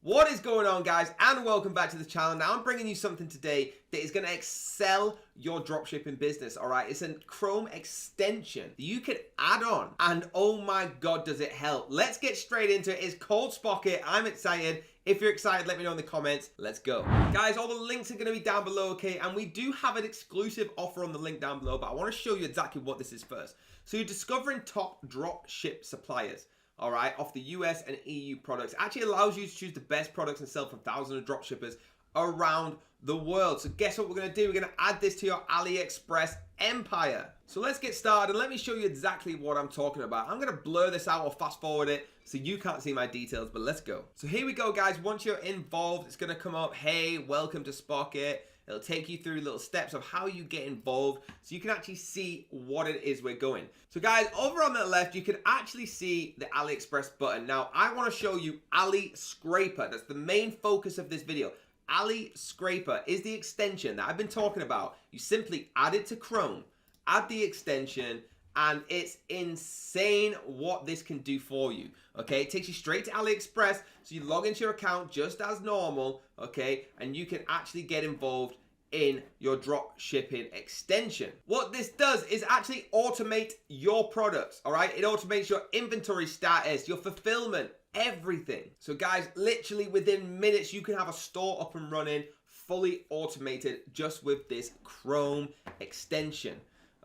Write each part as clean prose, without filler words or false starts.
What is going on, guys, and welcome back to the channel. Now I'm bringing you something today that is going to excel your dropshipping business. All right, it's a Chrome extension that you can add on, and oh my god, does it help. Let's get straight into it. It's called Spocket. I'm excited. If you're excited, let me know in the comments. Let's go. Guys, all the links are going to be down below, okay? And we do have an exclusive offer on the link down below, but I want to show you exactly what this is first. So you're discovering top dropship suppliers. All right, off the US and EU products. It actually allows you to choose the best products and sell from thousands of dropshippers around the world. So guess what we're going to do? We're going to add this to your AliExpress empire. So let's get started and let me show you exactly what I'm talking about. I'm going to blur this out or fast forward it so you can't see my details, but let's go. So here we go, guys. Once you're involved, it's going to come up, hey, welcome to Spocket. It'll take you through little steps of how you get involved so you can actually see what it is we're going. So guys, over on the left, you can actually see the AliExpress button. Now, I want to show you Ali Scraper. That's the main focus of this video. Ali Scraper is the extension that I've been talking about. You simply add it to Chrome, add the extension, and it's insane what this can do for you. Okay, it takes you straight to AliExpress, so you log into your account just as normal, okay, and you can actually get involved in your drop shipping extension. What this does is actually automate your products, all right? It automates your inventory status, your fulfillment, everything. So guys, literally within minutes, you can have a store up and running, fully automated just with this Chrome extension,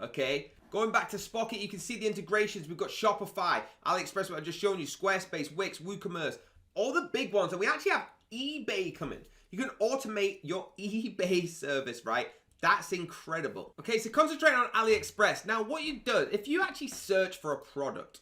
okay? Going back to Spocket, you can see the integrations. We've got Shopify, AliExpress, what I've just shown you, Squarespace, Wix, WooCommerce, all the big ones. And we actually have eBay coming. You can automate your eBay service, right? That's incredible. Okay, so concentrate on AliExpress. Now, what you do, if you actually search for a product,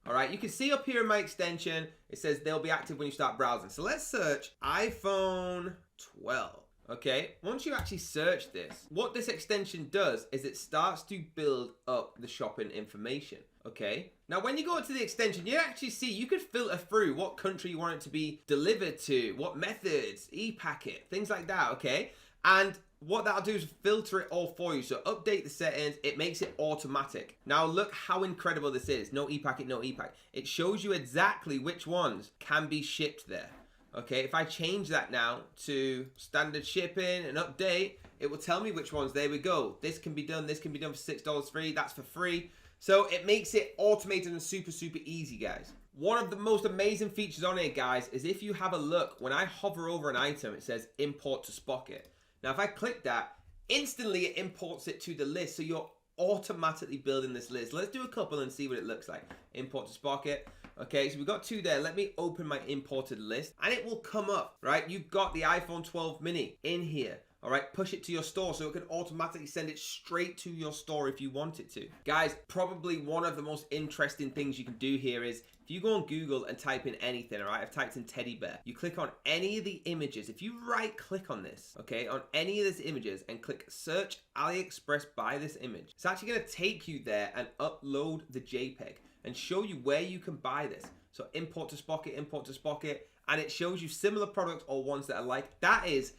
all right, you can see up here in my extension, it says they'll be active when you start browsing. So let's search iPhone 12. Okay, once you actually search this, what this extension does is it starts to build up the shopping information. Okay, now when you go into the extension, you actually see you could filter through what country you want it to be delivered to, what methods, e-packet, things like that. Okay, and what that'll do is filter it all for you. So update the settings, it makes it automatic. Now look how incredible this is. No e-packet, no e-packet. It shows you exactly which ones can be shipped there. Okay, if I change that now to standard shipping and update, it will tell me which ones. There we go. This can be done. This can be done for $6 free. That's for free. So it makes it automated and super, super easy, guys. One of the most amazing features on it, guys, is if you have a look, when I hover over an item, it says import to Spocket. Now, if I click that, instantly it imports it to the list. So you're automatically building this list. Let's do a couple and see what it looks like. Import to Spocket. Okay, so we've got two there. Let me open my imported list and it will come up, right? You've got the iPhone 12 mini in here. All right, push it to your store so it can automatically send it straight to your store if you want it to. Guys, probably one of the most interesting things you can do here is if you go on Google and type in anything, all right, I've typed in teddy bear. You click on any of the images. If you right click on this, okay, on any of these images and click search AliExpress by this image, it's actually gonna take you there and upload the JPEG and show you where you can buy this. So import to Spocket, and it shows you similar products or ones that are like. That is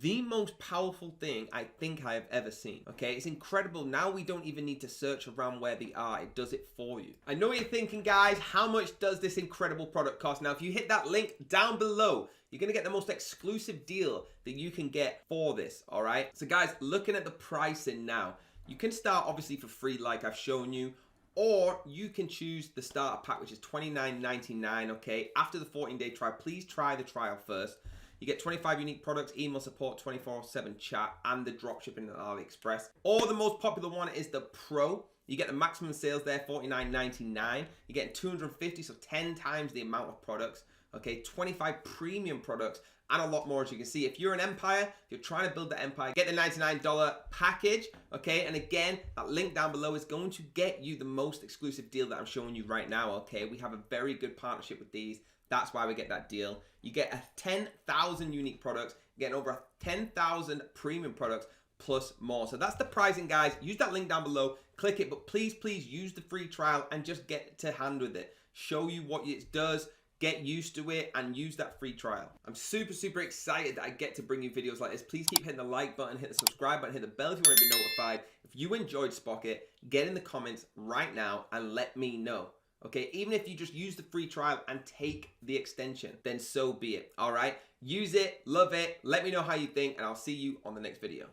the most powerful thing I think I have ever seen. Okay, it's incredible. Now we don't even need to search around where they are. It does it for you. I know what you're thinking, guys. How much does this incredible product cost? Now, if you hit that link down below, you're gonna get the most exclusive deal that you can get for this, all right? So guys, looking at the pricing now, you can start obviously for free like I've shown you, or you can choose the starter pack, which is $29.99, okay? After the 14-day trial, please try the trial first. You get 25 unique products, email support, 24/7 chat, and the dropshipping on AliExpress. Or the most popular one is the Pro. You get the maximum sales there, $49.99. You're getting 250, so 10 times the amount of products. Okay, 25 premium products, and a lot more, as you can see. If you're an empire, if you're trying to build the empire, get the $99 package, okay? And again, that link down below is going to get you the most exclusive deal that I'm showing you right now, okay? We have a very good partnership with these. That's why we get that deal. You get 10,000 unique products, you're getting over 10,000 premium products, plus more. So that's the pricing, guys. Use that link down below, click it, but please, please use the free trial and just get to hand with it. Show you what it does, get used to it, and use that free trial. I'm super, super excited that I get to bring you videos like this. Please keep hitting the like button, hit the subscribe button, hit the bell if you want to be notified. If you enjoyed Spocket, get in the comments right now and let me know. Okay, even if you just use the free trial and take the extension, then so be it. All right, use it, love it. Let me know how you think, and I'll see you on the next video.